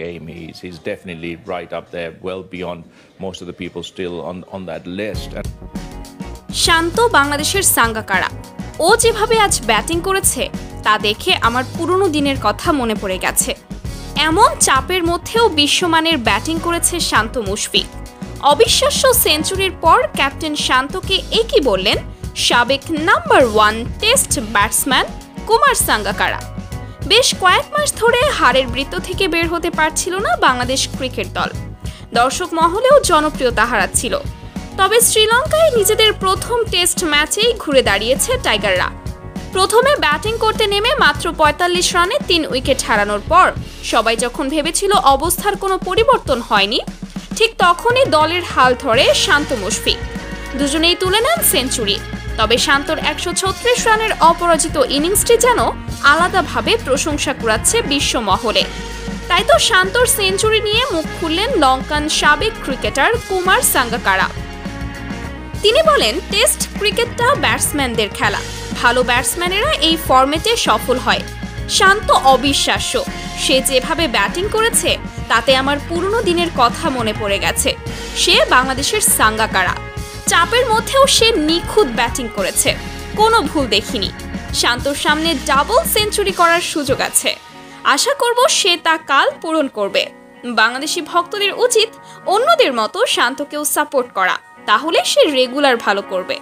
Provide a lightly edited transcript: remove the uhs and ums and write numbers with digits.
game. He's definitely right up there, well beyond most of the people still on that list. শান্ত বাংলাদেশের সাঙ্গাকারা, ও যেভাবে আজ batting করেছে তা দেখে আমার পুরনো দিনের কথা মনে পড়ে গেছে। এমন চাপের মধ্যেও বিশ্বমানের ব্যাটিং করেছে শান্ত মুশফিক। অবিশ্বাস্য সেঞ্চুরির পর ক্যাপ্টেন শান্তকে একই বললেন সাবেক number 1 test batsman Kumar Sangakkara. বেশ কয়েক মাস ধরে হারের বৃত্ত থেকে বের হতে পারছিল না বাংলাদেশ ক্রিকেট দল। দর্শক মহলেও জনপ্রিয়তা হারাচ্ছিল। তবে শ্রীলঙ্কায় নিজেদের প্রথম টেস্ট ম্যাচেই ঘুরে দাঁড়িয়েছে টাইগাররা। প্রথমে ব্যাটিং করতে নেমে মাত্র ৪৫ রানে ৩ উইকেট হারানোর পর সবাই যখন ভেবেছিল অবস্থার কোনো পরিবর্তন হয়নি, ঠিক তখনই দলের হাল ধরে শান্ত মুশফিক। দুজনেই তুলে নেন সেঞ্চুরি। তবে শান্তর ১৩৬ রানের অপরাজিত ইনিংসটি যেন আলাদাভাবে প্রশংসা কুড়াচ্ছে বিশ্ব মহলে। তাই তো শান্তর সেঞ্চুরি নিয়ে মুখ খুললেন লঙ্কান সাবেক ক্রিকেটার কুমার সাঙ্গাকারা। তিনি বলেন, টেস্ট ক্রিকেটটা ব্যাটসম্যানদের খেলা, ভালো ব্যাটসম্যানেরা এই ফরম্যাটে সফল হয়। শান্ত অবিশ্বাস্য, সে যেভাবে ব্যাটিং করেছে তাতে আমার পুরনো দিনের কথা মনে পড়ে গেছে। সে বাংলাদেশের সাঙ্গাকারা, চাপের মধ্যেও সে নিখুঁত ব্যাটিং করেছে, কোনো ভুল দেখিনি। শান্তর সামনে ডাবল সেঞ্চুরি করার সুযোগ আছে, আশা করব সে তা কাল পূরণ করবে। বাংলাদেশি ভক্তদের উচিত অন্যদের মতো শান্তকেও সাপোর্ট করা, তাহলে সে রেগুলার ভালো করবে।